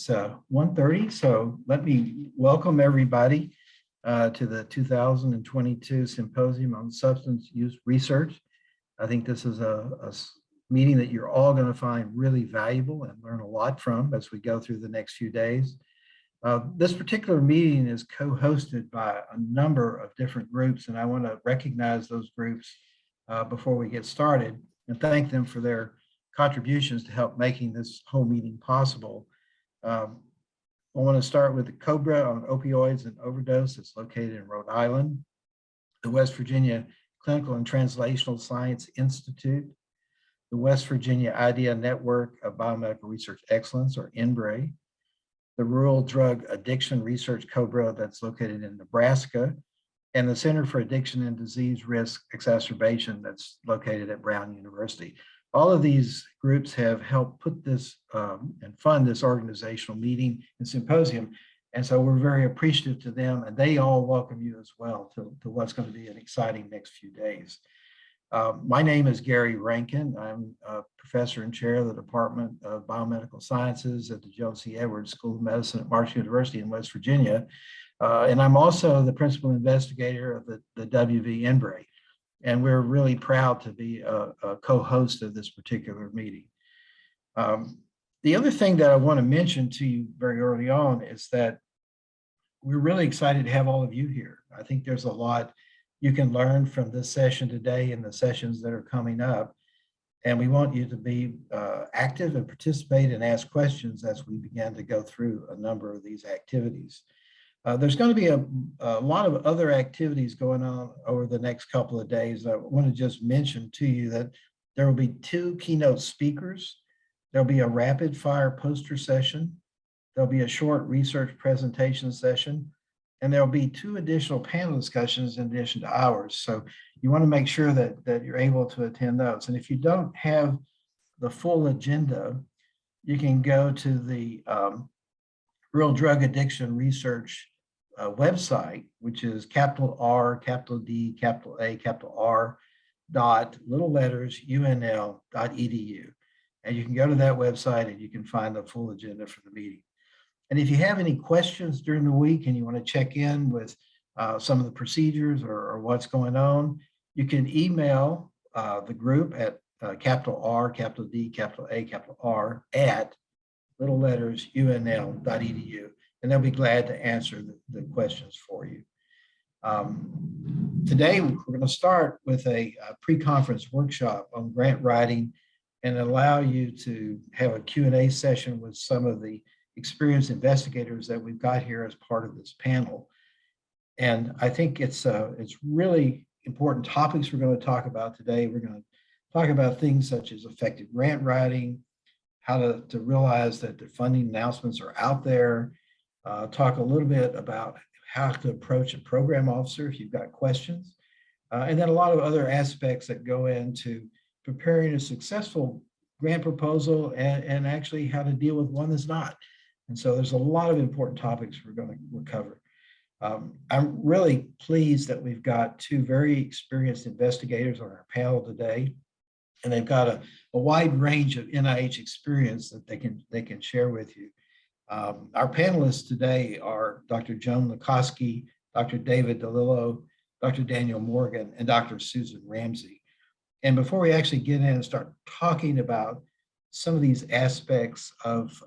It's 1:30, so let me welcome everybody to the 2022 Symposium on Substance Use Research. I think this is a meeting that you're all going to find really valuable and learn a lot from as we go through the next few days. This particular meeting is co-hosted by a number of different groups, and I want to recognize those groups before we get started and thank them for their contributions to help making this whole meeting possible. I want to start with the COBRA on opioids and overdose. It's located in Rhode Island, the West Virginia Clinical and Translational Science Institute, the West Virginia Idea Network of Biomedical Research Excellence, or NBRA, the Rural Drug Addiction Research COBRA that's located in Nebraska, and the Center for Addiction and Disease Risk Exacerbation that's located at Brown University. All of these groups have helped put this and fund this organizational meeting and symposium. And so we're very appreciative to them, and they all welcome you as well to what's going to be an exciting next few days. My name is Gary Rankin. I'm a professor and chair of the Department of Biomedical Sciences at the Joan C. Edwards School of Medicine at Marshall University in West Virginia. And I'm also the principal investigator of the WV NBRA. And we're really proud to be a co-host of this particular meeting. The other thing that I want to mention to you very early on is that we're really excited to have all of you here. I think there's a lot you can learn from this session today and the sessions that are coming up. And we want you to be active and participate and ask questions as we begin to go through a number of these activities. There's going to be a lot of other activities going on over the next couple of days. I want to just mention to you that there will be 2 keynote speakers. There'll be a rapid fire poster session. There'll be a short research presentation session, and there'll be 2 additional panel discussions in addition to ours. So you want to make sure that you're able to attend those. And if you don't have the full agenda, you can go to the Rural Drug Addiction Research website, which is capital R, capital D, capital A, capital R, dot, little letters, UNL.edu. And you can go to that website and you can find the full agenda for the meeting. And if you have any questions during the week and you want to check in with some of the procedures or what's going on, you can email the group at capital R, capital D, capital A, capital R, at little letters, UNL.edu. And they'll be glad to answer the questions for you. Today, we're going to start with a pre-conference workshop on grant writing and allow you to have a Q&A session with some of the experienced investigators that we've got here as part of this panel. And I think it's really important topics we're going to talk about today. We're going to talk about things such as effective grant writing, how to realize that the funding announcements are out there, talk a little bit about how to approach a program officer if you've got questions, and then a lot of other aspects that go into preparing a successful grant proposal and actually how to deal with one that's not. And so there's a lot of important topics we're going to cover. I'm really pleased that we've got 2 very experienced investigators on our panel today, and they've got a wide range of NIH experience that they can share with you. Our panelists today are Dr. Joan Lukoski, Dr. David DeLillo, Dr. Daniel Morgan, and Dr. Susan Ramsey. And before we actually get in and start talking about some of these aspects of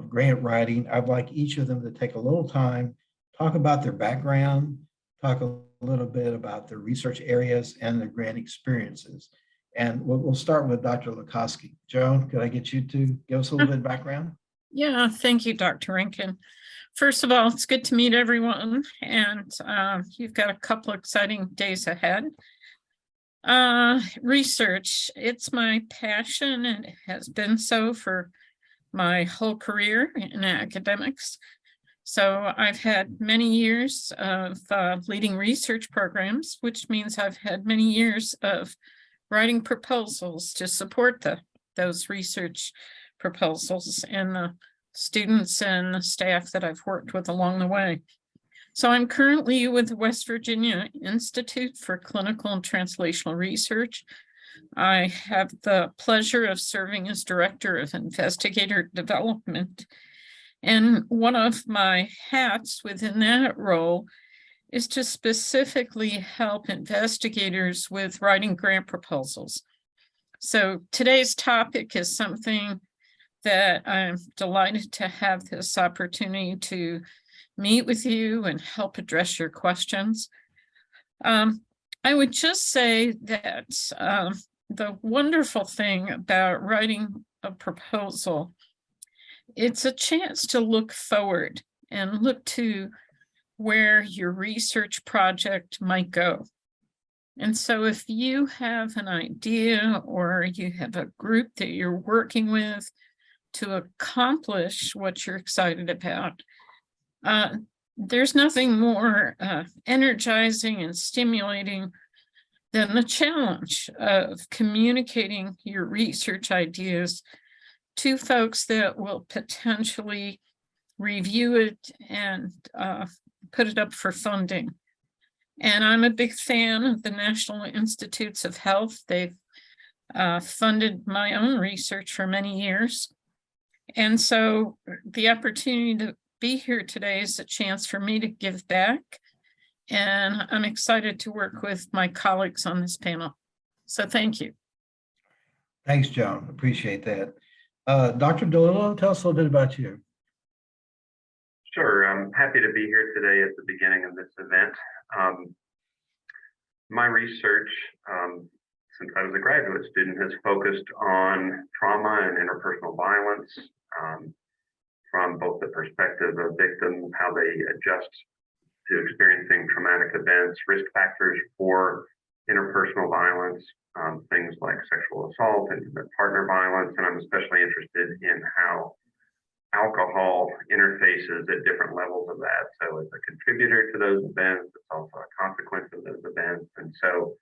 grant writing, I'd like each of them to take a little time, talk about their background, talk a little bit about their research areas and their grant experiences. And we'll start with Dr. Lukoski. Joan, could I get you to give us a little bit of background? Yeah, thank you, Dr. Rankin. First of all, it's good to meet everyone, and you've got a couple of exciting days ahead. Research, it's my passion, and it has been so for my whole career in academics. So I've had many years of leading research programs, which means I've had many years of writing proposals to support those research proposals and the students and the staff that I've worked with along the way. So I'm currently with the West Virginia Institute for Clinical and Translational Research. I have the pleasure of serving as Director of Investigator Development And one of my hats within that role is to specifically help investigators with writing grant proposals. So today's topic is something that I'm delighted to have this opportunity to meet with you and help address your questions. I would just say that the wonderful thing about writing a proposal, it's a chance to look forward and look to where your research project might go. And so if you have an idea or you have a group that you're working with to accomplish what you're excited about, there's nothing more energizing and stimulating than the challenge of communicating your research ideas to folks that will potentially review it and put it up for funding. And I'm a big fan of the National Institutes of Health. They've funded my own research for many years. And so the opportunity to be here today is a chance for me to give back. And I'm excited to work with my colleagues on this panel. So thank you. Thanks, Joan. Appreciate that. Dr. DeLillo, tell us a little bit about you. Sure. I'm happy to be here today at the beginning of this event. My research, since I was a graduate student, has focused on trauma and interpersonal violence from both the perspective of victims, how they adjust to experiencing traumatic events, risk factors for interpersonal violence, things like sexual assault, intimate partner violence, and I'm especially interested in how alcohol interfaces at different levels of that. So it's a contributor to those events, it's also a consequence of those events. And so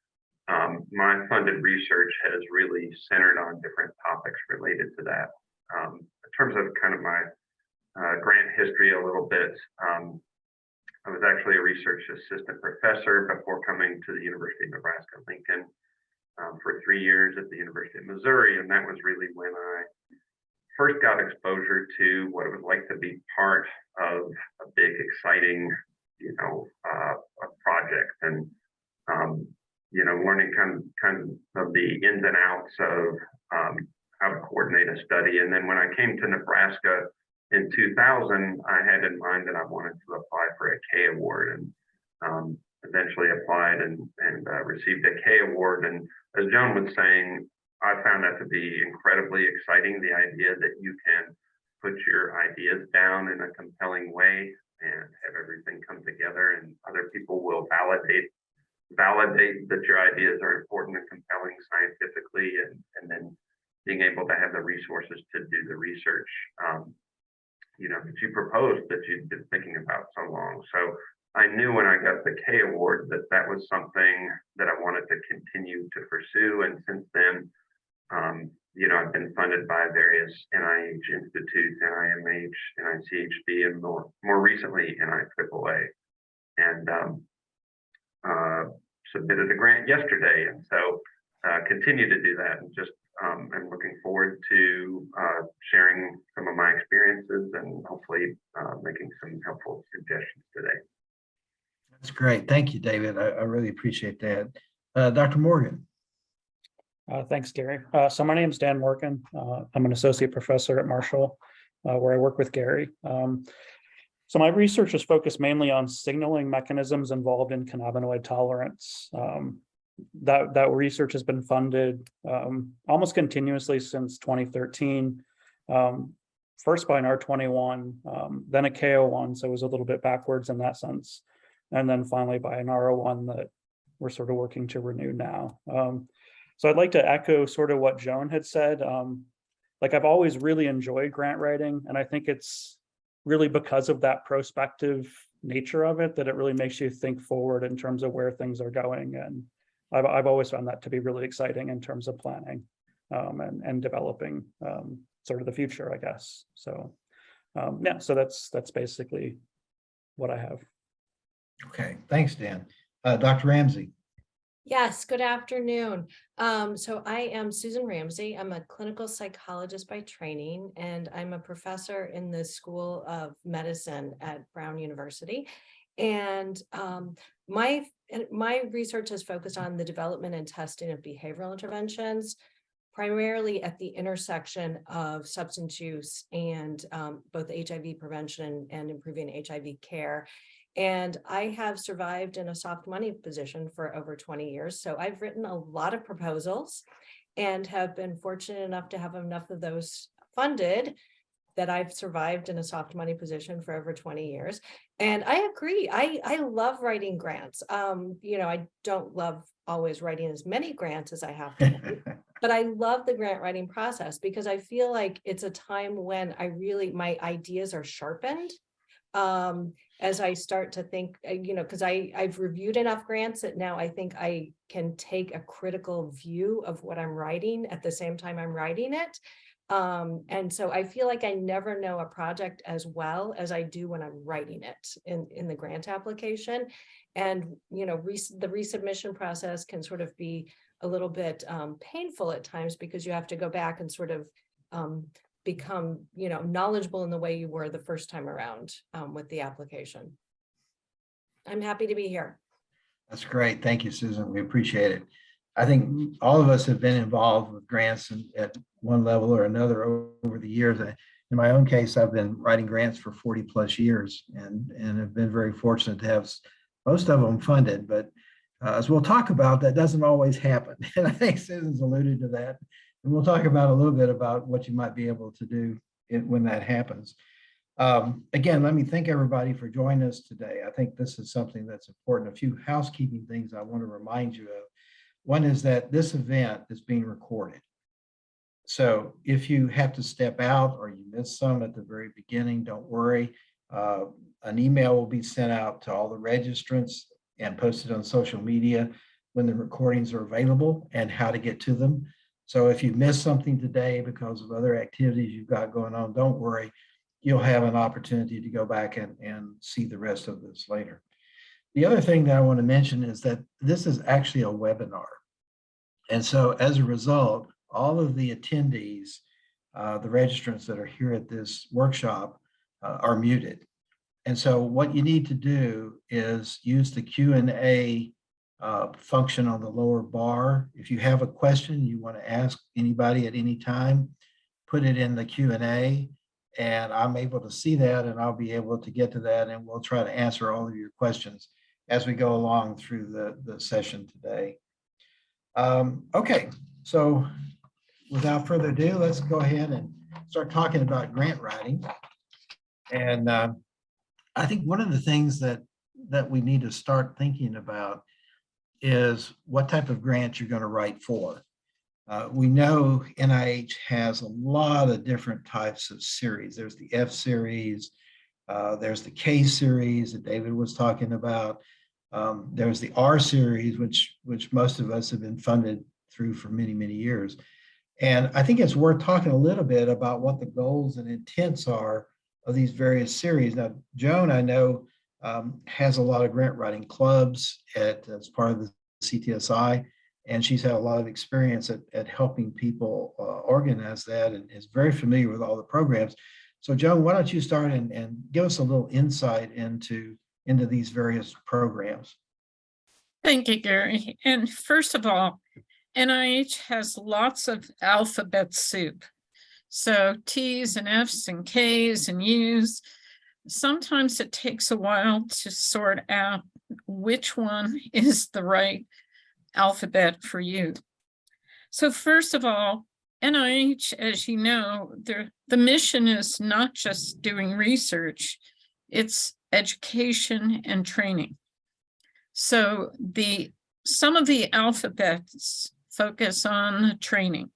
my funded research has really centered on different topics related to that. In terms of kind of my grant history a little bit, I was actually a research assistant professor before coming to the University of Nebraska-Lincoln for 3 years at the University of Missouri. And that was really when I first got exposure to what it was like to be part of a big, exciting, project, and learning kind of the ins and outs of how to coordinate a study. And then when I came to Nebraska in 2000, I had in mind that I wanted to apply for a K award, and eventually applied and received a K award. And as Joan was saying, I found that to be incredibly exciting, the idea that you can put your ideas down in a compelling way and have everything come together, and other people will validate that your ideas are important and compelling scientifically, and then being able to have the resources to do the research that you proposed, that you've been thinking about so long. So I knew when I got the K award that was something that I wanted to continue to pursue. And since then, I've been funded by various NIH institutes, NIMH, NICHD, and more recently NIAAA, and submitted a grant yesterday. And so continue to do that, and just I'm looking forward to sharing some of my experiences and hopefully making some helpful suggestions today. That's great. Thank you, David. I really appreciate that. Dr. Morgan. Thanks, Gary. So my name is Dan Morgan. I'm an associate professor at Marshall, where I work with Gary. So my research is focused mainly on signaling mechanisms involved in cannabinoid tolerance. That research has been funded almost continuously since 2013. First by an R21, then a K01, so it was a little bit backwards in that sense. And then finally by an R01 that we're sort of working to renew now. So I'd like to echo sort of what Joan had said. I've always really enjoyed grant writing, and I think it's really because of that prospective nature of it that it really makes you think forward in terms of where things are going. And I've always found that to be really exciting in terms of planning and developing sort of the future, I guess. So so that's basically what I have. Okay, thanks, Dan. Dr. Ramsey. Yes, good afternoon. So I am Susan Ramsey. I'm a clinical psychologist by training, and I'm a professor in the School of Medicine at Brown University. And my research has focused on the development and testing of behavioral interventions, primarily at the intersection of substance use and both HIV prevention and improving HIV care. And I have survived in a soft money position for over 20 years. So I've written a lot of proposals and have been fortunate enough to have enough of those funded that I've survived in a soft money position for over 20 years. And I agree. I love writing grants. I don't love always writing as many grants as I have to, but I love the grant writing process because I feel like it's a time when my ideas are sharpened. As I start to think, because I've reviewed enough grants that now I think I can take a critical view of what I'm writing at the same time I'm writing it. And so I feel like I never know a project as well as I do when I'm writing it in the grant application. And, the resubmission process can sort of be a little bit painful at times because you have to go back and sort of become, knowledgeable in the way you were the first time around with the application. I'm happy to be here. That's great. Thank you, Susan. We appreciate it. I think all of us have been involved with grants at one level or another over the years. In my own case, I've been writing grants for 40 plus years and have been very fortunate to have most of them funded. But as we'll talk about, that doesn't always happen. And I think Susan's alluded to that. And we'll talk about a little bit about what you might be able to do when that happens. Again, let me thank everybody for joining us today. I think this is something that's important. A few housekeeping things I want to remind you of. One is that this event is being recorded. So if you have to step out or you miss some at the very beginning, don't worry. An email will be sent out to all the registrants and posted on social media when the recordings are available and how to get to them. So if you missed something today because of other activities you've got going on, don't worry. You'll have an opportunity to go back and see the rest of this later. The other thing that I want to mention is that this is actually a webinar. And so as a result, all of the attendees, the registrants that are here at this workshop are muted. And so what you need to do is use the Q&A function on the lower bar. If you have a question you want to ask anybody at any time, put it in the Q&A and I'm able to see that and I'll be able to get to that and we'll try to answer all of your questions as we go along through the session today. Okay, so without further ado, let's go ahead and start talking about grant writing. And I think one of the things that we need to start thinking about is what type of grant you're going to write for. We know NIH has a lot of different types of series. There's the F series, there's the K series that David was talking about. There's the R series, which most of us have been funded through for many, many years. And I think it's worth talking a little bit about what the goals and intents are of these various series. Now, Joan, I know, has a lot of grant writing clubs as part of the CTSI, and she's had a lot of experience at helping people organize that and is very familiar with all the programs. So Joan, why don't you start and give us a little insight into these various programs. Thank you, Gary. And first of all, NIH has lots of alphabet soup. So T's and F's and K's and U's. Sometimes it takes a while to sort out which one is the right alphabet for you. So first of all, NIH, as you know, the mission is not just doing research, it's education and training. So some of the alphabets focus on training.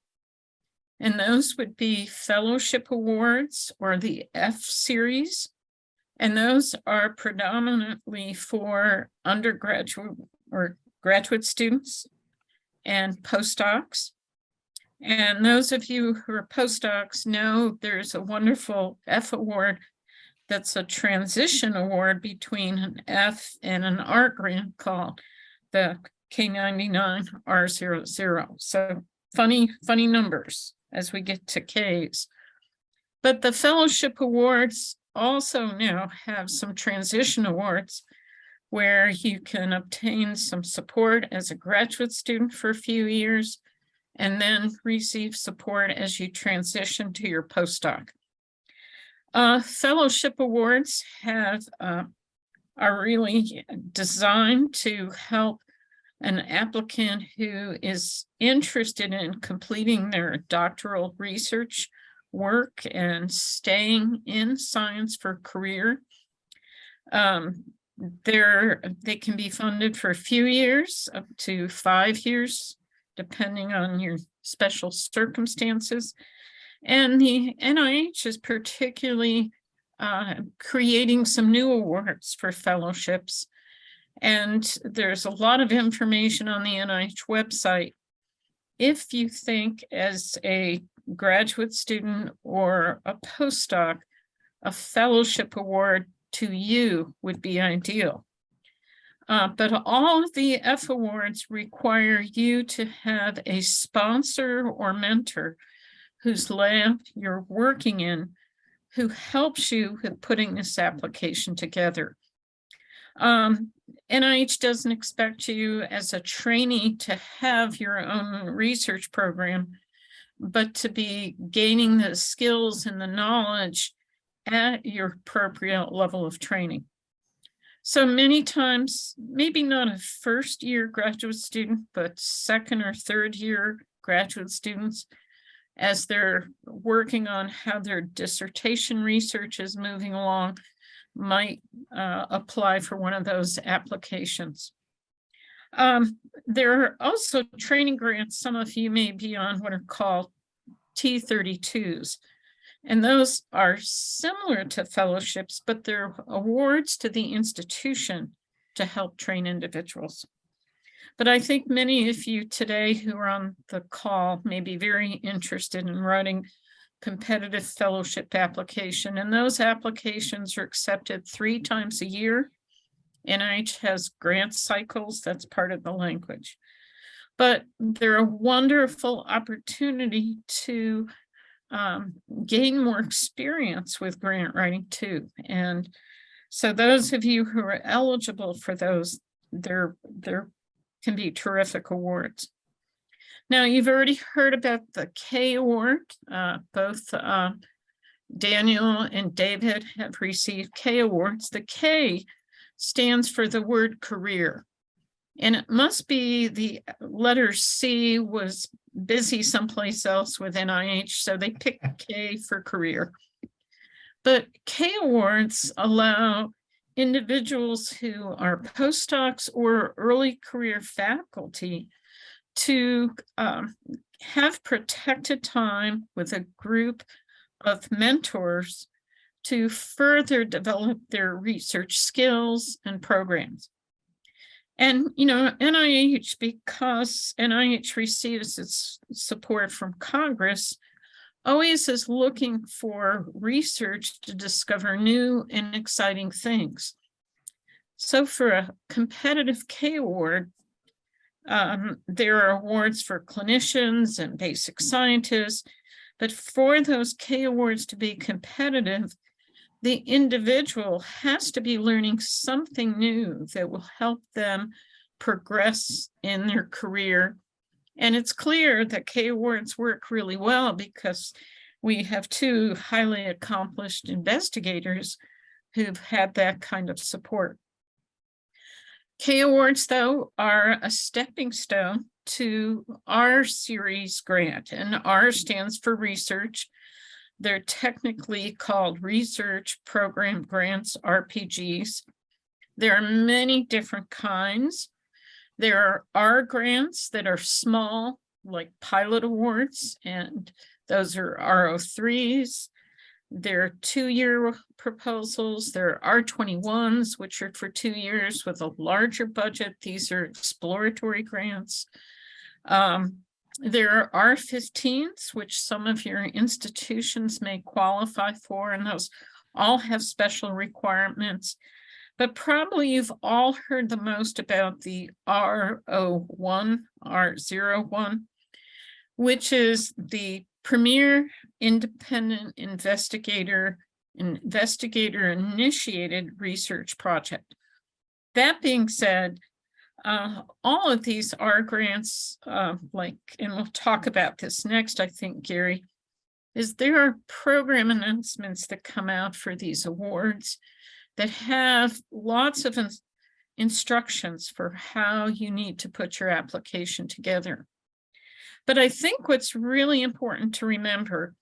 And those would be fellowship awards or the F series. And those are predominantly for undergraduate or graduate students and postdocs. And those of you who are postdocs know there's a wonderful F award that's a transition award between an F and an R grant called the K99, R00. So funny numbers as we get to Ks. But the fellowship awards also now have some transition awards where you can obtain some support as a graduate student for a few years and then receive support as you transition to your postdoc. Fellowship awards are really designed to help an applicant who is interested in completing their doctoral research work and staying in science for a career. They can be funded for a few years, up to 5 years, depending on your special circumstances. And the NIH is particularly creating some new awards for fellowships. And there's a lot of information on the NIH website. If you think as a graduate student or a postdoc, a fellowship award to you would be ideal. But all of the F awards require you to have a sponsor or mentor whose lab you're working in, who helps you with putting this application together. NIH doesn't expect you as a trainee to have your own research program, but to be gaining the skills and the knowledge at your appropriate level of training. So many times, maybe not a first year graduate student, but second or third year graduate students, as they're working on how their dissertation research is moving along, might apply for one of those applications. There are also training grants. Some of you may be on what are called T32s. And those are similar to fellowships, but they're awards to the institution to help train individuals. But I think many of you today who are on the call may be very interested in writing competitive fellowship application, and those applications are accepted 3 times a year. NIH has grant cycles, that's part of the language. But they're a wonderful opportunity to gain more experience with grant writing too. And so those of you who are eligible for those, there can be terrific awards. Now, you've already heard about the K award. Both Daniel and David have received K awards. The K stands for the word career. And it must be the letter C was busy someplace else with NIH, so they picked K for career. But K awards allow individuals who are postdocs or early career faculty to have protected time with a group of mentors to further develop their research skills and programs. And, you know, NIH, because NIH receives its support from Congress, always is looking for research to discover new and exciting things. So for a competitive K award, there are awards for clinicians and basic scientists, but for those K awards to be competitive, the individual has to be learning something new that will help them progress in their career. And it's clear that K awards work really well because we have 2 highly accomplished investigators who've had that kind of support. K awards, though, are a stepping stone to R series grant, and R stands for research. They're technically called research program grants, RPGs. There are many different kinds. There are R grants that are small, like pilot awards, and those are R03s. There are 2-year proposals. There are R21s, which are for 2 years with a larger budget. These are exploratory grants. There are R15s, which some of your institutions may qualify for, and those all have special requirements. but probably you've all heard the most about the R01, which is the Premier Independent Investigator-initiated research project. That being said, all of these R grants, and we'll talk about this next, I think, Gary, is there are program announcements that come out for these awards that have lots of instructions for how you need to put your application together. But I think what's really important to remember,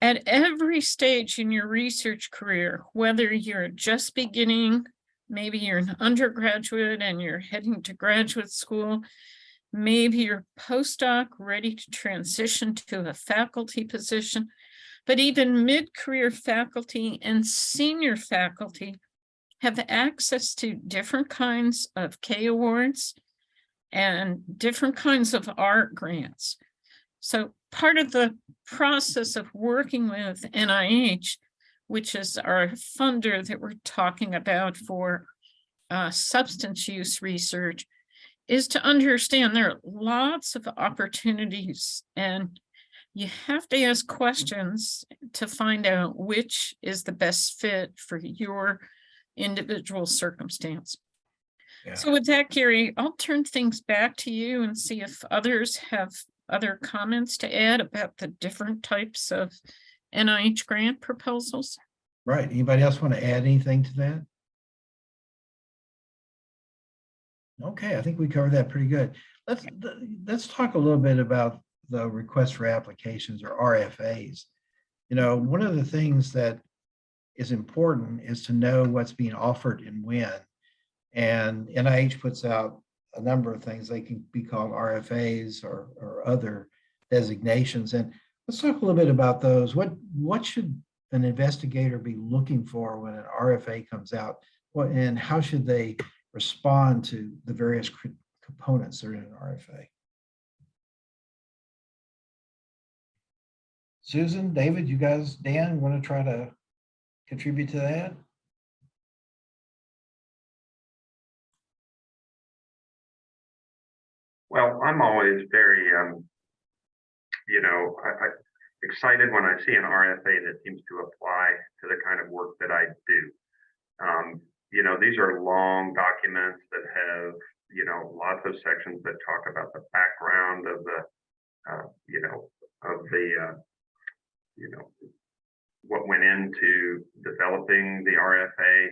at every stage in your research career, whether you're just beginning, maybe you're an undergraduate and you're heading to graduate school, maybe you're postdoc ready to transition to a faculty position, but even mid-career faculty and senior faculty have access to different kinds of K awards and different kinds of art grants. So part of the process of working with NIH, which is our funder that we're talking about for substance use research, is to understand there are lots of opportunities and you have to ask questions to find out which is the best fit for your individual circumstance. Yeah. So with that, Gary, I'll turn things back to you and see if others have other comments to add about the different types of NIH grant proposals. Right. Anybody else want to add anything to that? Okay, I think we covered that pretty good. Let's talk a little bit about the request for applications, or RFAs. You know, one of the things that is important is to know what's being offered and when. And NIH puts out a number of things. They can be called RFAs or other designations. And let's talk a little bit about those. What should an investigator be looking for when an RFA comes out? And how should they respond to the various components that are in an RFA? Susan, David, you guys, Dan, want to try to contribute to that? Well, I'm always very, excited when I see an RFA that seems to apply to the kind of work that I do. These are long documents that have, lots of sections that talk about the background of what went into developing the RFA.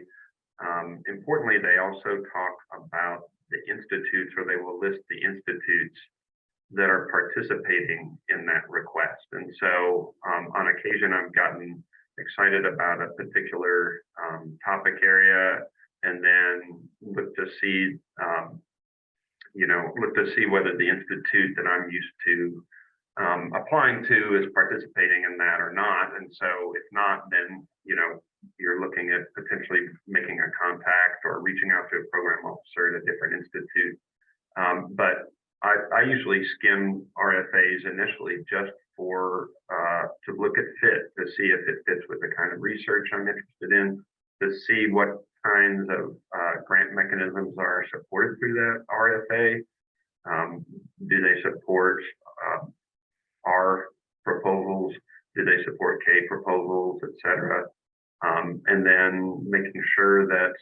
Importantly, they also talk about the institutes, or they will list the institutes that are participating in that request. And so on occasion, I've gotten excited about a particular topic area, and then look to see whether the institute that I'm used to applying to is participating in that or not. And so if not, then you're looking at potentially making a contact or reaching out to a program officer at a different institute. But I usually skim RFAs initially just to look at fit, to see if it fits with the kind of research I'm interested in, to see what kinds of grant mechanisms are supported through that RFA. Do they support R proposals? Do they support K proposals, et cetera? And then making sure that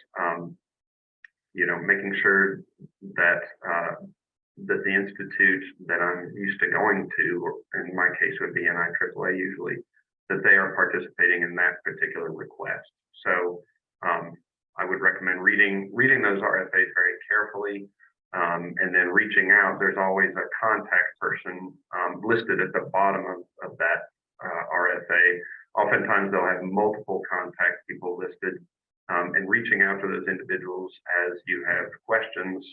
that the institute that I'm used to going to, or in my case would be NIAAA usually, that they are participating in that particular request. So I would recommend reading those RFAs very carefully, and then reaching out. There's always a contact person listed at the bottom of that RFA. Oftentimes they'll have multiple contact people listed, and reaching out to those individuals as you have questions,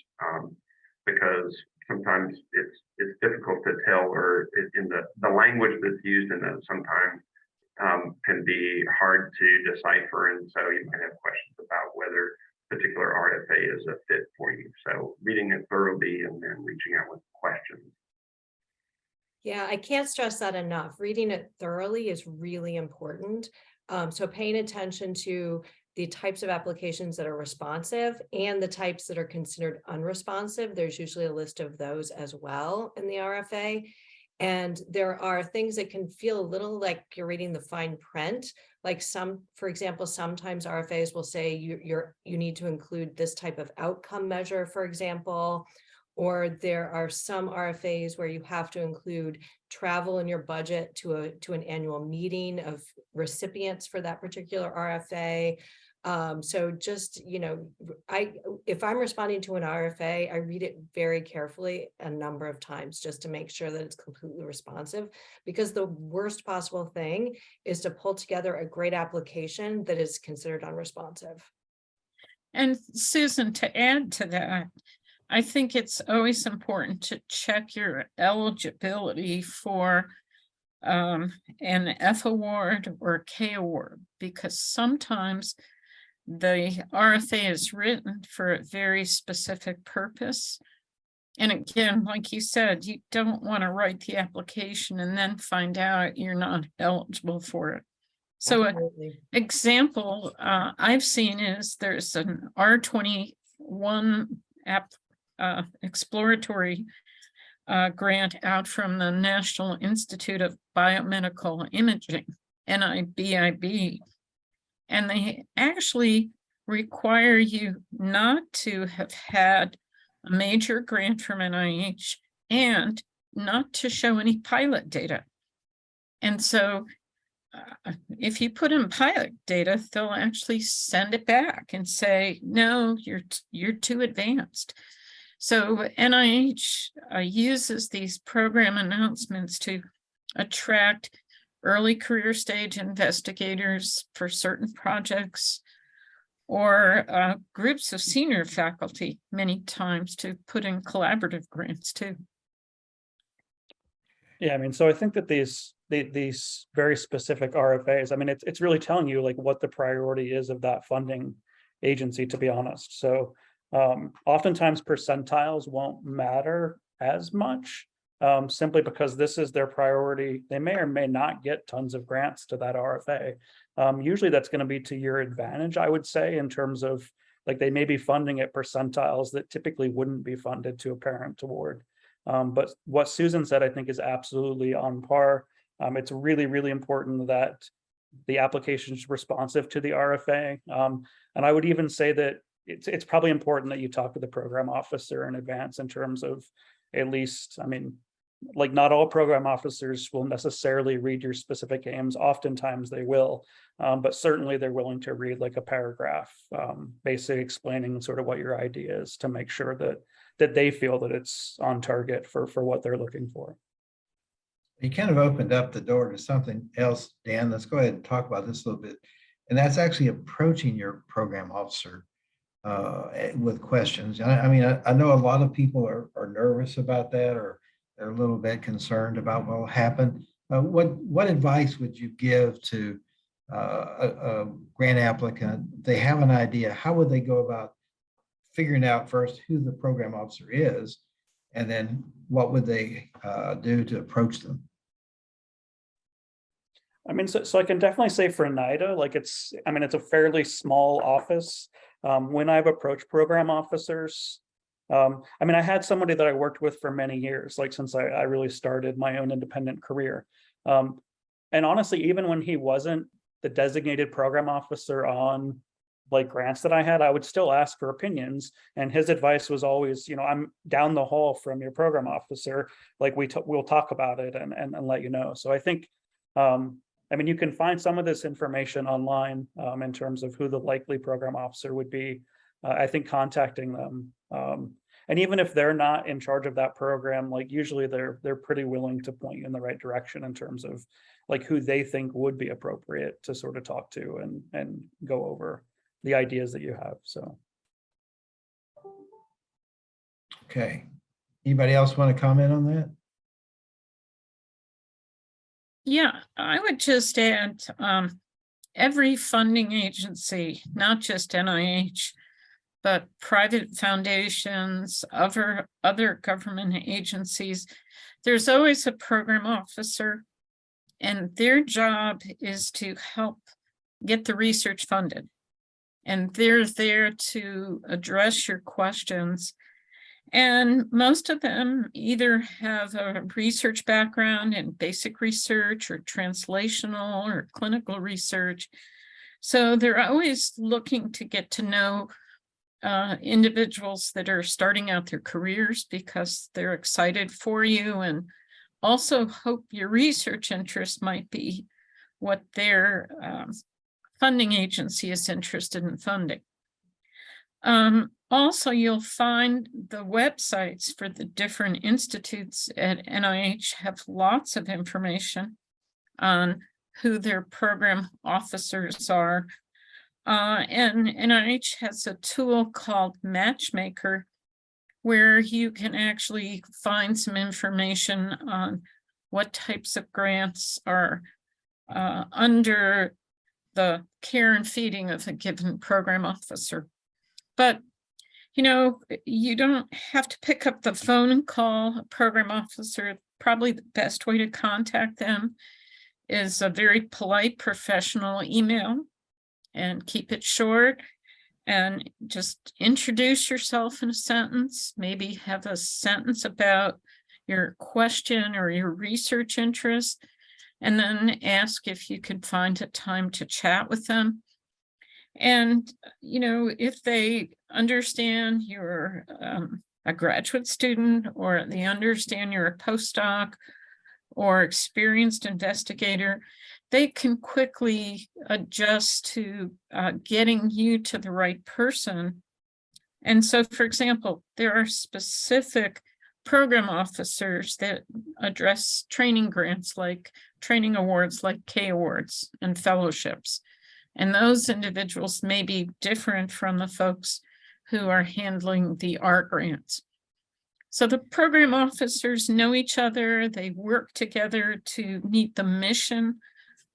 because sometimes it's difficult to tell, or in the language that's used in those sometimes can be hard to decipher, and so you might have questions about whether a particular RFA is a fit for you. So reading it thoroughly and then reaching out with questions. Yeah, I can't stress that enough. Reading it thoroughly is really important. So paying attention to the types of applications that are responsive and the types that are considered unresponsive. There's usually a list of those as well in the RFA. And there are things that can feel a little like you're reading the fine print. Like for example, sometimes RFAs will say you need to include this type of outcome measure, for example, or there are some RFAs where you have to include travel in your budget to an annual meeting of recipients for that particular RFA. So just, if I'm responding to an RFA, I read it very carefully a number of times just to make sure that it's completely responsive, because the worst possible thing is to pull together a great application that is considered unresponsive. And Susan, to add to that, I think it's always important to check your eligibility for an F award or K award, because sometimes the RFA is written for a very specific purpose. And again, like you said, you don't want to write the application and then find out you're not eligible for it. So an example I've seen is there's an R21 exploratory grant out from the National Institute of Biomedical Imaging, NIBIB. And they actually require you not to have had a major grant from NIH and not to show any pilot data. And so if you put in pilot data, they'll actually send it back and say, no, you're too advanced. So NIH uses these program announcements to attract early career stage investigators for certain projects, or groups of senior faculty many times to put in collaborative grants too. Yeah, I mean, so I think that these very specific RFAs, I mean, it's really telling you like what the priority is of that funding agency, to be honest. So oftentimes percentiles won't matter as much, simply because this is their priority. They may or may not get tons of grants to that RFA. Usually that's going to be to your advantage, I would say, in terms of like they may be funding at percentiles that typically wouldn't be funded to a parent award. But what Susan said, I think, is absolutely on par. It's really, really important that the application is responsive to the RFA. And I would even say that it's probably important that you talk to the program officer in advance in terms of at least, I mean, like not all program officers will necessarily read your specific aims. Oftentimes they will, but certainly they're willing to read like a paragraph, basically explaining sort of what your idea is to make sure that they feel that it's on target for what they're looking for. You kind of opened up the door to something else, Dan. Let's go ahead and talk about this a little bit. And that's actually approaching your program officer with questions. I mean, I know a lot of people are nervous about that, or they're a little bit concerned about what will happen. What advice would you give to a grant applicant? They have an idea. How would they go about figuring out first who the program officer is, and then what would they do to approach them? I mean, so I can definitely say for NIDA, like it's a fairly small office. When I've approached program officers, I mean, I had somebody that I worked with for many years, like since I really started my own independent career. And honestly, even when he wasn't the designated program officer on like grants that I had, I would still ask for opinions. And his advice was always, I'm down the hall from your program officer. Like we'll talk about it and let you know. So I think, I mean, you can find some of this information online in terms of who the likely program officer would be. I think contacting them, and even if they're not in charge of that program, like usually they're pretty willing to point you in the right direction in terms of like who they think would be appropriate to sort of talk to and go over the ideas that you have. So. Okay. Anybody else want to comment on that? Yeah, I would just add every funding agency, not just NIH, but private foundations, other government agencies, there's always a program officer, and their job is to help get the research funded. and they're there to address your questions. And most of them either have a research background in basic research or translational or clinical research. So they're always looking to get to know individuals that are starting out their careers because they're excited for you and also hope your research interest might be what their funding agency is interested in funding. Also, you'll find the websites for the different institutes at NIH have lots of information on who their program officers are. And NIH has a tool called Matchmaker, where you can actually find some information on what types of grants are under the care and feeding of a given program officer. But, you know, you don't have to pick up the phone and call a program officer. Probably the best way to contact them is a very polite, professional email, and keep it short and just introduce yourself in a sentence, maybe have a sentence about your question or your research interest, and then ask if you could find a time to chat with them. And, you know, if they understand you're a graduate student, or they understand you're a postdoc or experienced investigator, they can quickly adjust to getting you to the right person. And so, for example, there are specific program officers that address training grants, like training awards, like K awards and fellowships. And those individuals may be different from the folks who are handling the art grants. So the program officers know each other, they work together to meet the mission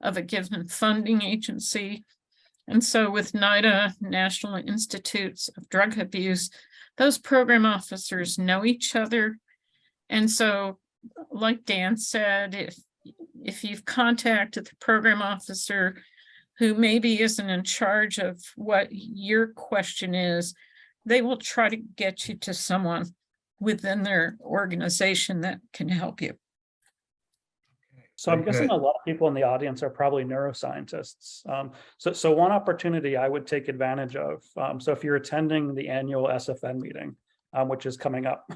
of a given funding agency. And so with NIDA, National Institutes of Drug Abuse, those program officers know each other. And so, like Dan said, if you've contacted the program officer who maybe isn't in charge of what your question is, they will try to get you to someone within their organization that can help you. So I'm guessing a lot of people in the audience are probably neuroscientists. So one opportunity I would take advantage of. So if you're attending the annual SFN meeting, which is coming up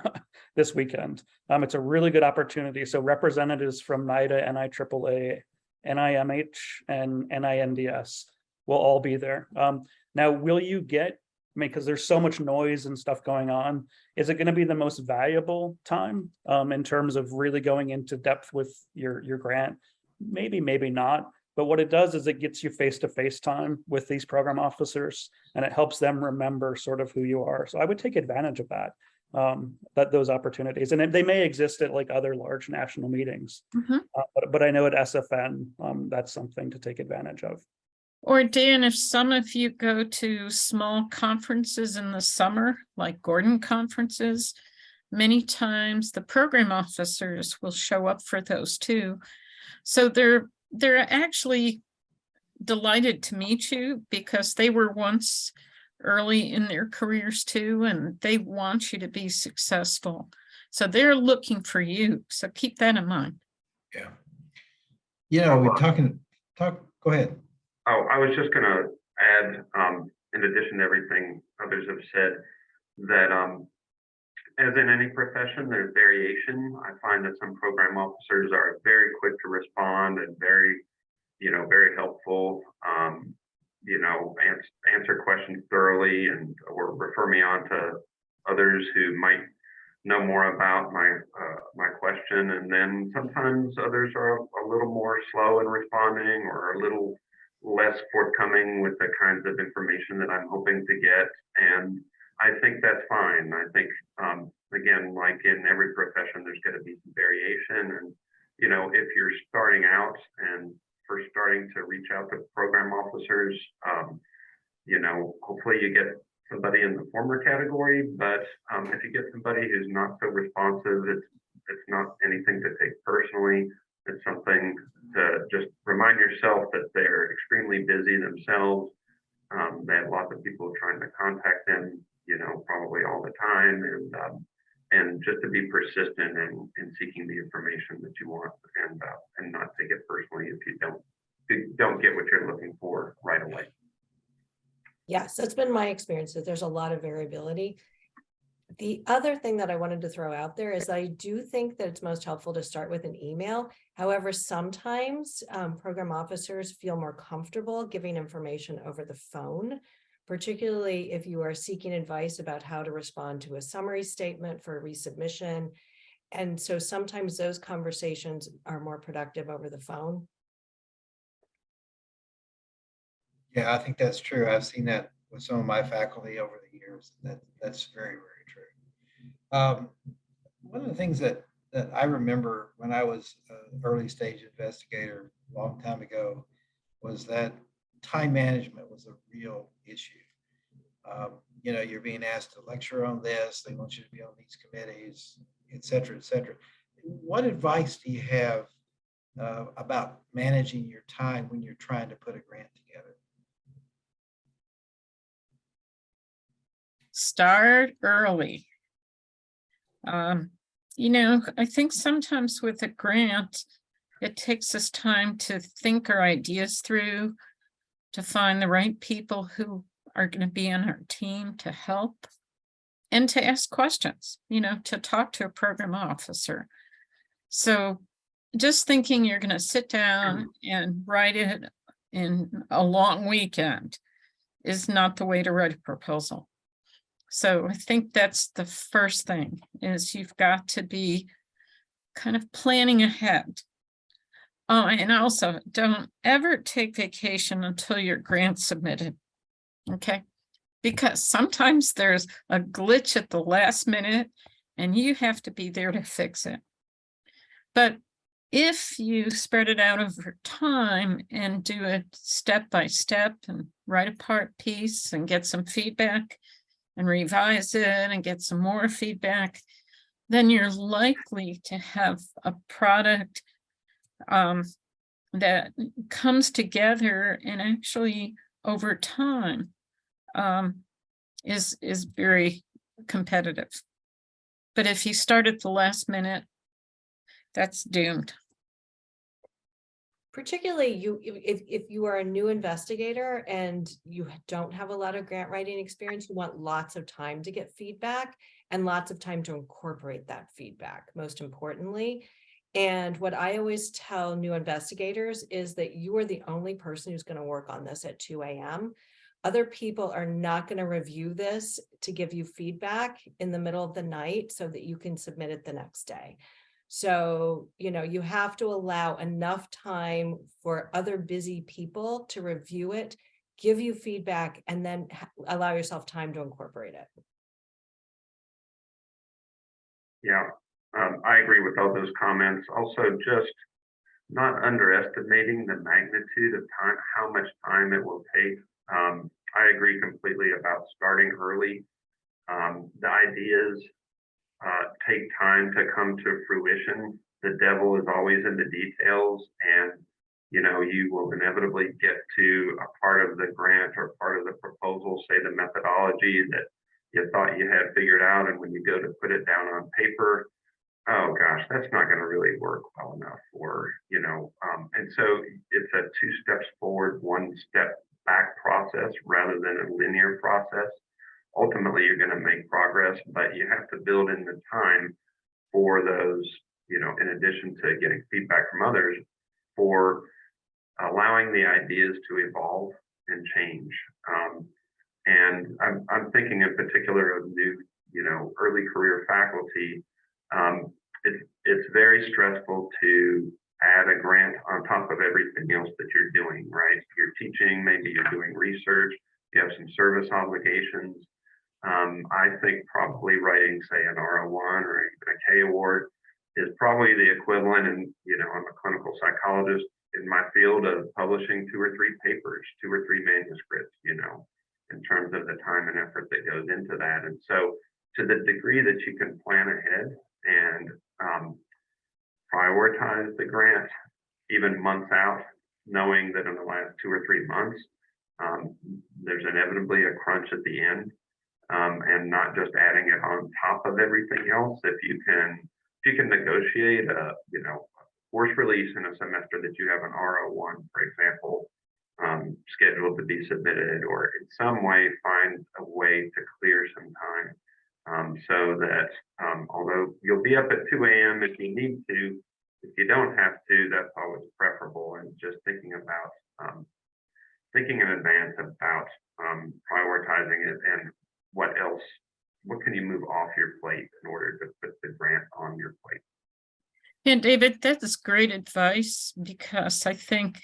this weekend, it's a really good opportunity. So representatives from NIDA, NIAAA, NIMH, and NINDS will all be there. Now, will you get, I mean, because there's so much noise and stuff going on, is it going to be the most valuable time in terms of really going into depth with your grant? Maybe, maybe not. But what it does is it gets you face-to-face time with these program officers, and it helps them remember sort of who you are. So I would take advantage of that, those opportunities. And they may exist at like other large national meetings, but I know at SFN, that's something to take advantage of. Or Dan, if some of you go to small conferences in the summer, like Gordon conferences, many times the program officers will show up for those too. So they're actually delighted to meet you because they were once early in their careers too, and they want you to be successful. So they're looking for you. So keep that in mind. Yeah. Yeah, we're go ahead. Oh, I was just going to add, in addition to everything others have said, that as in any profession, there's variation. I find that some program officers are very quick to respond and very helpful, answer questions thoroughly, and or refer me on to others who might know more about my question. And then sometimes others are a little more slow in responding, or a little less forthcoming with the kinds of information that I'm hoping to get. And I think that's fine. I think, again, like in every profession, there's going to be some variation. And, if you're starting out and first starting to reach out to program officers, hopefully you get somebody in the former category. But if you get somebody who's not so responsive, it's not anything to take personally. It's something to just remind yourself that they're extremely busy themselves. They have lots of people trying to contact them, probably all the time, and just to be persistent in seeking the information that you want, and not take it personally if you don't get what you're looking for right away. Yes, that's been my experience, that there's a lot of variability. The other thing that I wanted to throw out there is that I do think that it's most helpful to start with an email. However, sometimes program officers feel more comfortable giving information over the phone, particularly if you are seeking advice about how to respond to a summary statement for a resubmission. And so sometimes those conversations are more productive over the phone. Yeah, I think that's true. I've seen that with some of my faculty over the years. That's very, very true. One of the things that I remember when I was an early stage investigator a long time ago was that time management was a real issue. You're being asked to lecture on this, they want you to be on these committees, et cetera, et cetera. What advice do you have about managing your time when you're trying to put a grant together? Start early. I think sometimes with a grant, it takes us time to think our ideas through, to find the right people who are going to be on our team to help, and to ask questions, to talk to a program officer. So just thinking you're going to sit down and write it in a long weekend is not the way to write a proposal. So I think that's the first thing, is you've got to be kind of planning ahead. And also, don't ever take vacation until your grant's submitted, okay? Because sometimes there's a glitch at the last minute and you have to be there to fix it. But if you spread it out over time and do it step by step and write a part piece and get some feedback and revise it and get some more feedback, then you're likely to have a product that comes together and actually over time is very competitive. But if you start at the last minute, that's doomed. Particularly if you are a new investigator and you don't have a lot of grant writing experience, you want lots of time to get feedback and lots of time to incorporate that feedback, most importantly. And what I always tell new investigators is that you are the only person who's going to work on this at 2 a.m. Other people are not going to review this to give you feedback in the middle of the night so that you can submit it the next day. So, you have to allow enough time for other busy people to review it, give you feedback, and then allow yourself time to incorporate it. Yeah, I agree with all those comments. Also, just not underestimating the magnitude of time, how much time it will take. I agree completely about starting early. The ideas take time to come to fruition. The devil is always in the details, and you will inevitably get to a part of the grant or part of the proposal, say the methodology that you thought you had figured out, and when you go to put it down on paper, oh gosh, that's not going to really work well enough, or and so it's a 2 steps forward, 1 step back process rather than a linear process. Ultimately, you're going to make progress, but you have to build in the time for those, in addition to getting feedback from others, for allowing the ideas to evolve and change. And I'm thinking in particular of new, early career faculty. It's very stressful to add a grant on top of everything else that you're doing, right? You're teaching, maybe you're doing research, you have some service obligations. I think probably writing, say, an R01 or even a K award is probably the equivalent, and I'm a clinical psychologist in my field, of publishing 2 or 3 papers, 2 or 3 manuscripts, in terms of the time and effort that goes into that. And so to the degree that you can plan ahead and prioritize the grant even months out, knowing that in the last 2 or 3 months, There's inevitably a crunch at the end, and not just adding it on top of everything else. If you can negotiate a course release in a semester that you have an RO1, for example, scheduled to be submitted, or in some way find a way to clear some time, so that although you'll be up at 2 a.m. if you need to, if you don't have to, that's always preferable. And just thinking in advance about prioritizing it and what can you move off your plate in order to put the grant on your plate. And David, that is great advice, because I think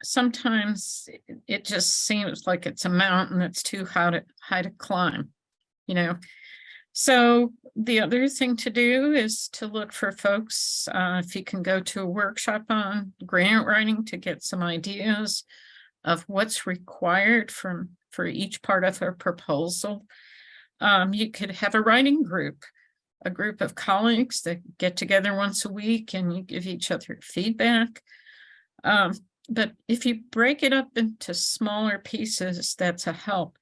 sometimes it just seems like it's a mountain that's too high to climb, So the other thing to do is to look for folks, if you can go to a workshop on grant writing to get some ideas of what's required for each part of a proposal. You could have a writing group, a group of colleagues that get together once a week and you give each other feedback. But if you break it up into smaller pieces, that's a help.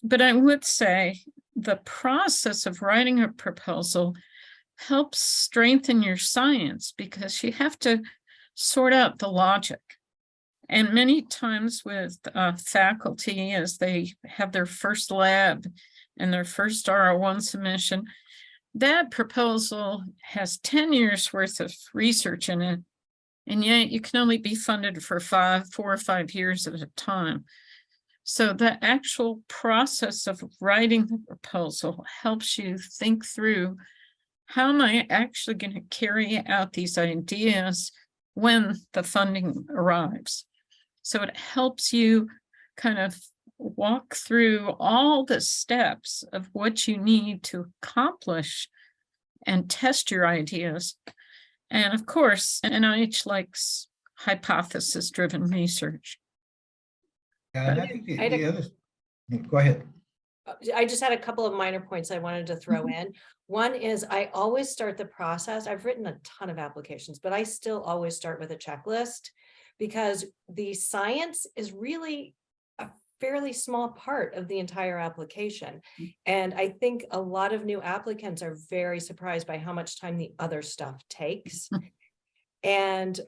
But I would say the process of writing a proposal helps strengthen your science, because you have to sort out the logic. And many times with faculty, as they have their first lab and their first RO1 submission, that proposal has 10 years worth of research in it, and yet you can only be funded for 4 or 5 years at a time. So the actual process of writing the proposal helps you think through, how am I actually going to carry out these ideas when the funding arrives? So it helps you kind of walk through all the steps of what you need to accomplish and test your ideas. And of course, NIH likes hypothesis-driven research. And I think the other, go ahead. I just had a couple of minor points I wanted to throw in. One is I always start the process. I've written a ton of applications, but I still always start with a checklist, because the science is really a fairly small part of the entire application. And I think a lot of new applicants are very surprised by how much time the other stuff takes. And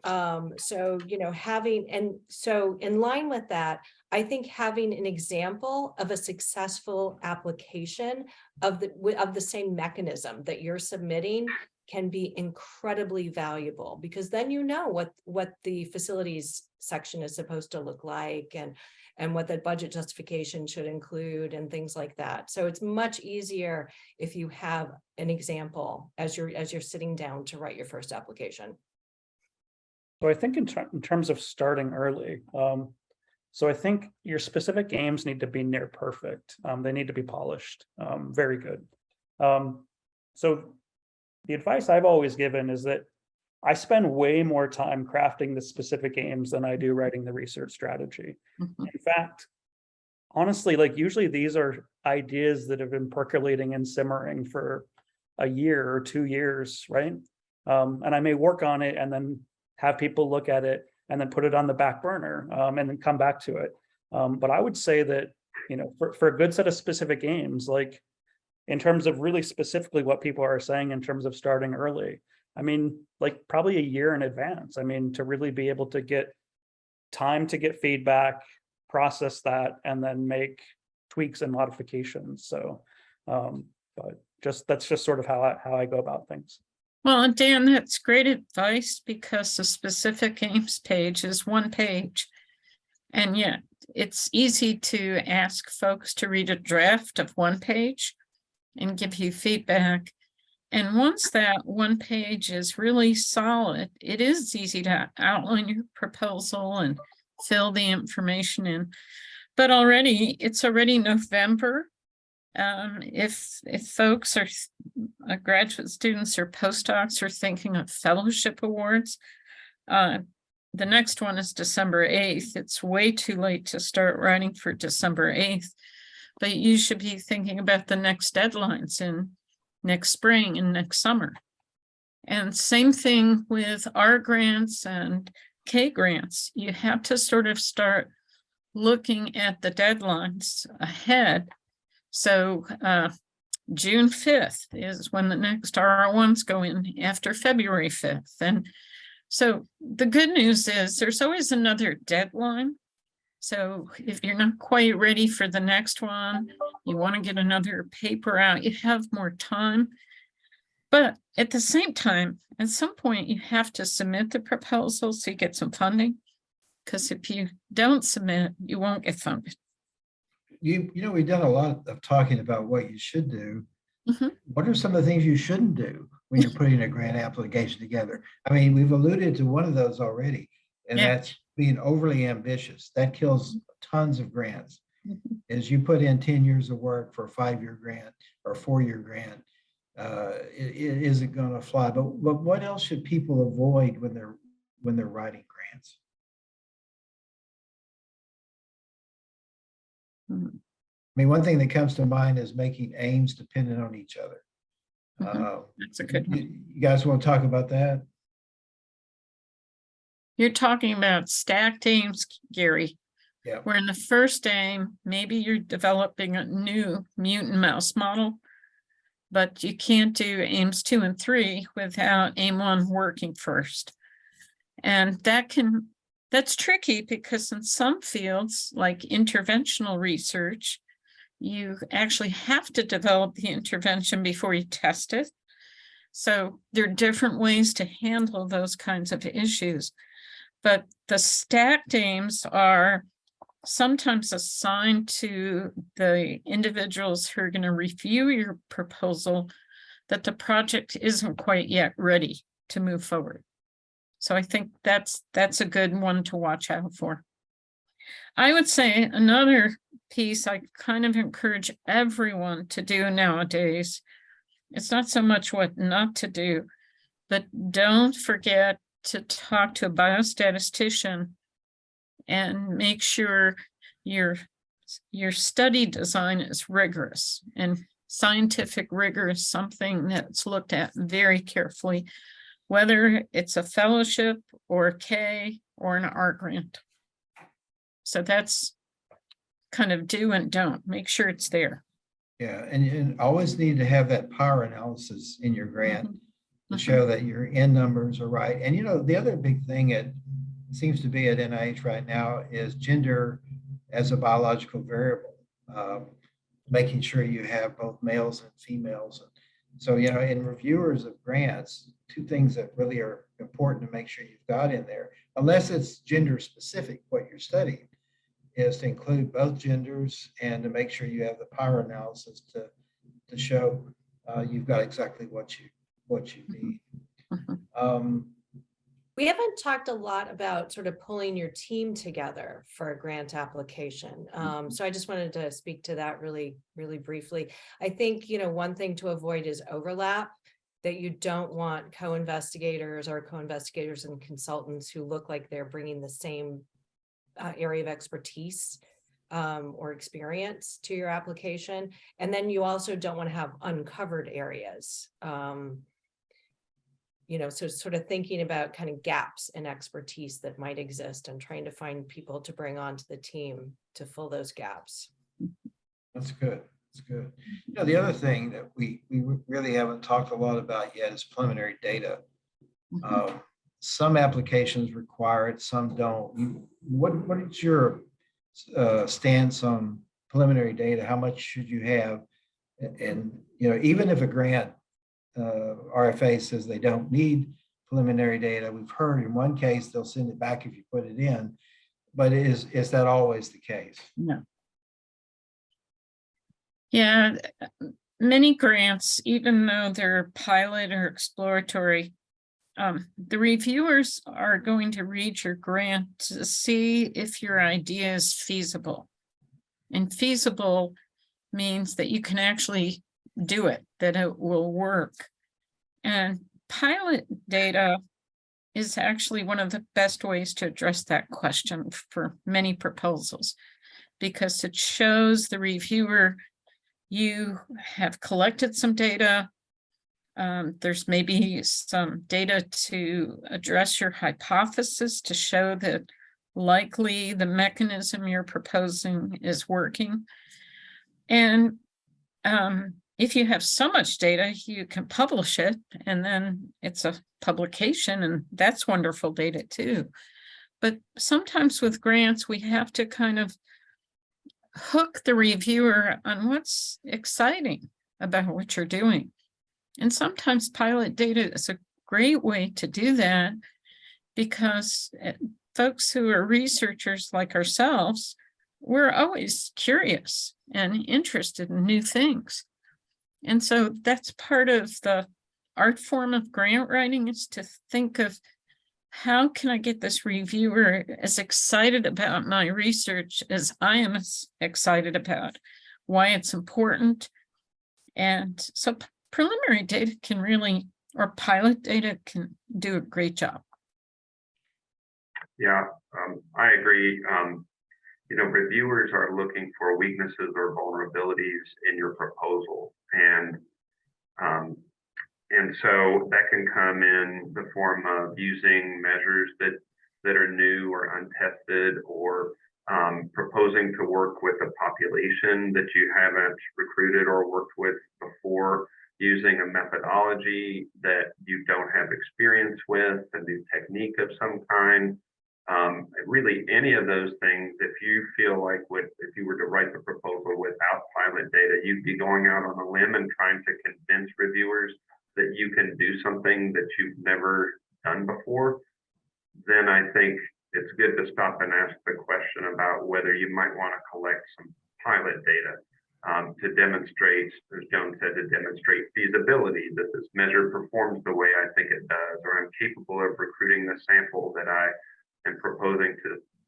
so in line with that, I think having an example of a successful application of the same mechanism that you're submitting can be incredibly valuable, because then you know what the facilities section is supposed to look like, and what the budget justification should include, and things like that. So it's much easier if you have an example as you're sitting down to write your first application. So I think in terms of starting early, so I think your specific aims need to be near perfect. They need to be polished, very good. So the advice I've always given is that I spend way more time crafting the specific aims than I do writing the research strategy. Mhm. In fact, honestly, like usually these are ideas that have been percolating and simmering for a year or 2 years, right? And I may work on it and then have people look at it and then put it on the back burner, and then come back to it. But I would say that, for a good set of specific aims, like in terms of really specifically what people are saying in terms of starting early, I mean, like probably a year in advance. I mean, to really be able to get time to get feedback, process that, and then make tweaks and modifications. So, but that's just sort of how I go about things. Well, Dan, that's great advice, because the specific aims page is 1 page. And yet it's easy to ask folks to read a draft of 1 page and give you feedback. And once that 1 page is really solid, it is easy to outline your proposal and fill the information in. But it's already November. If folks are graduate students or postdocs are thinking of fellowship awards, the next one is December 8th. It's way too late to start writing for December 8th, but you should be thinking about the next deadlines in next spring and next summer. And same thing with R grants and K grants. You have to sort of start looking at the deadlines ahead. So June 5th is when the next R1s go in after February 5th. And so the good news is there's always another deadline. So if you're not quite ready for the next one, you want to get another paper out, you have more time. But at the same time, at some point, you have to submit the proposal so you get some funding. Because if you don't submit, you won't get funded. You know, we've done a lot of talking about what you should do. Mhm. What are some of the things you shouldn't do when you're putting a grant application together? I mean, we've alluded to one of those already, and Yeah. that's being overly ambitious. That kills tons of grants. Mhm. As you put in 10 years of work for a 5-year grant or a 4-year grant, it isn't going to fly. But what else should people avoid when they're writing grants? Mhm. I mean, one thing that comes to mind is making aims dependent on each other. Mhm. That's a good one. You guys want to talk about that? You're talking about stacked aims, Gary. Yeah. Where in the first aim, maybe you're developing a new mutant mouse model, but you can't do aims 2 and 3 without aim 1 working first. And that's tricky because in some fields, like interventional research, you actually have to develop the intervention before you test it. So there are different ways to handle those kinds of issues. But the stacked aims are sometimes assigned to the individuals who are going to review your proposal that the project isn't quite yet ready to move forward. So I think that's a good one to watch out for. I would say another piece I kind of encourage everyone to do nowadays, it's not so much what not to do, but don't forget to talk to a biostatistician and make sure your study design is rigorous, and scientific rigor is something that's looked at very carefully, whether it's a fellowship or a K or an R grant. So that's kind of do and don't. Make sure it's there. Yeah, and always need to have that power analysis in your grant to show that your N numbers are right. And you know, the other big thing it seems to be at NIH right now is gender as a biological variable, making sure you have both males and females. So, you know, in reviewers of grants, 2 things that really are important to make sure you've got in there, unless it's gender specific, what you're studying, is to include both genders and to make sure you have the power analysis to show you've got exactly what you need. We haven't talked a lot about sort of pulling your team together for a grant application. So I just wanted to speak to that really, really briefly. I think, you know, one thing to avoid is overlap, that you don't want co-investigators or co-investigators and consultants who look like they're bringing the same area of expertise or experience to your application. And then you also don't want to have uncovered areas. You know, so sort of thinking about kind of gaps in expertise that might exist and trying to find people to bring onto the team to fill those gaps. That's good. That's good. You know, the other thing that we really haven't talked a lot about yet is preliminary data. Some applications require it, some don't. What is your stance on preliminary data? How much should you have? And you know, even if a grant RFA says they don't need preliminary data, we've heard in one case they'll send it back if you put it in, but is that always the case? No. Yeah, many grants, even though they're pilot or exploratory, the reviewers are going to read your grant to see if your idea is feasible. And feasible means that you can actually do it, that it will work. And pilot data is actually one of the best ways to address that question for many proposals, because it shows the reviewer you have collected some data. There's maybe some data to address your hypothesis to show that likely the mechanism you're proposing is working. And if you have so much data, you can publish it, and then it's a publication, and that's wonderful data too. But sometimes with grants, we have to kind of hook the reviewer on what's exciting about what you're doing. And sometimes pilot data is a great way to do that, because folks who are researchers like ourselves, we're always curious and interested in new things. And so that's part of the art form of grant writing, is to think of how can I get this reviewer as excited about my research as I am excited about why it's important. And so preliminary data can really, or pilot data can do a great job. Yeah, I agree. Reviewers are looking for weaknesses or vulnerabilities in your proposal, and so that can come in the form of using measures that are new or untested, or proposing to work with a population that you haven't recruited or worked with before, using a methodology that you don't have experience with, a new technique of some kind. Really, any of those things, if you feel like if you were to write the proposal without pilot data, you'd be going out on a limb and trying to convince reviewers that you can do something that you've never done before. Then I think it's good to stop and ask the question about whether you might want to collect some pilot data to demonstrate, as Joan said, to demonstrate feasibility, that this measure performs the way I think it does, or I'm capable of recruiting the sample that I am proposing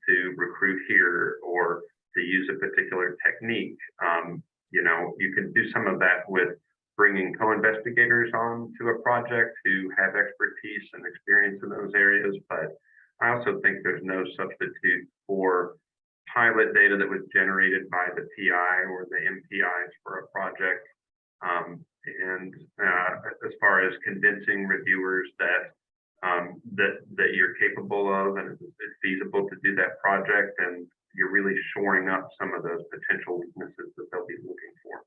to recruit here, or to use a particular technique. You can do some of that with bringing co-investigators on to a project who have expertise and experience in those areas, but I also think there's no substitute for pilot data that was generated by the PI or the MPIs for a project. And as far as convincing reviewers that you're capable of and it's feasible to do that project, and you're really shoring up some of those potential weaknesses that they'll be looking for.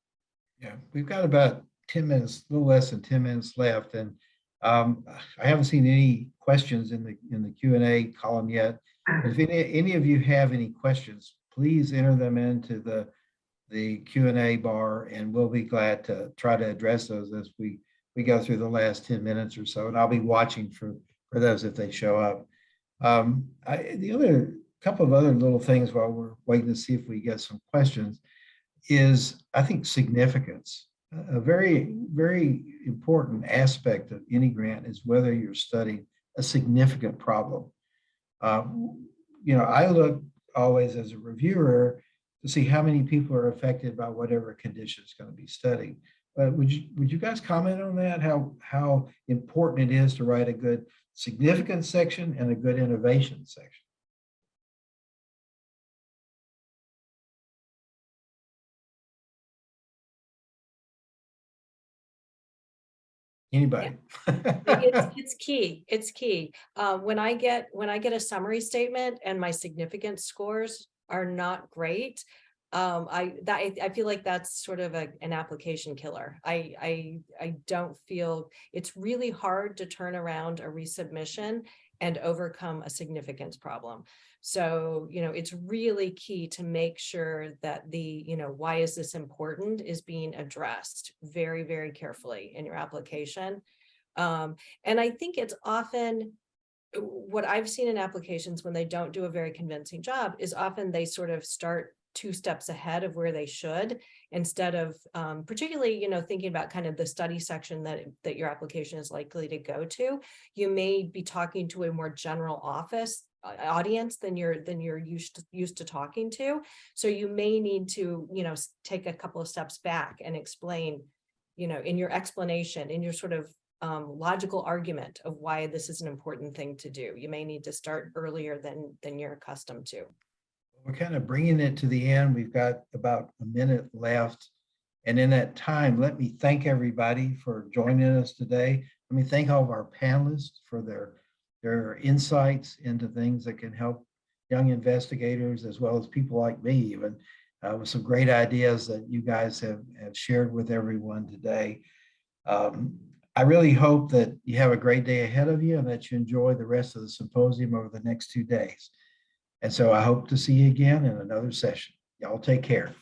Yeah, we've got about 10 minutes, a little less than 10 minutes left, and I haven't seen any questions in the Q&A column yet. If any of you have any questions, please enter them into the Q&A bar, and we'll be glad to try to address those as we go through the last 10 minutes or so. And I'll be watching for those if they show up. The other couple of other little things while we're waiting to see if we get some questions is, I think, significance. A very, very important aspect of any grant is whether you're studying a significant problem. I look always as a reviewer to see how many people are affected by whatever condition is going to be studied. But would you guys comment on that? How important it is to write a good significance section and a good innovation section? Anybody? It's key. It's key. When I get a summary statement and my significance scores are not great, I feel like that's sort of an application killer. I don't feel, it's really hard to turn around a resubmission and overcome a significance problem. So, it's really key to make sure that why is this important is being addressed very, very carefully in your application. And I think it's often, what I've seen in applications when they don't do a very convincing job is often they sort of start 2 steps ahead of where they should, instead of particularly, thinking about kind of the study section that your application is likely to go to. You may be talking to a more general audience than you're used to talking to. So you may need to, take a couple of steps back and explain, in your explanation, in your sort of logical argument of why this is an important thing to do. You may need to start earlier than you're accustomed to. We're kind of bringing it to the end. We've got about a minute left. And in that time, let me thank everybody for joining us today. Let me thank all of our panelists for their insights into things that can help young investigators, as well as people like me even, with some great ideas that you guys have shared with everyone today. I really hope that you have a great day ahead of you and that you enjoy the rest of the symposium over the next 2 days. And so I hope to see you again in another session. Y'all take care.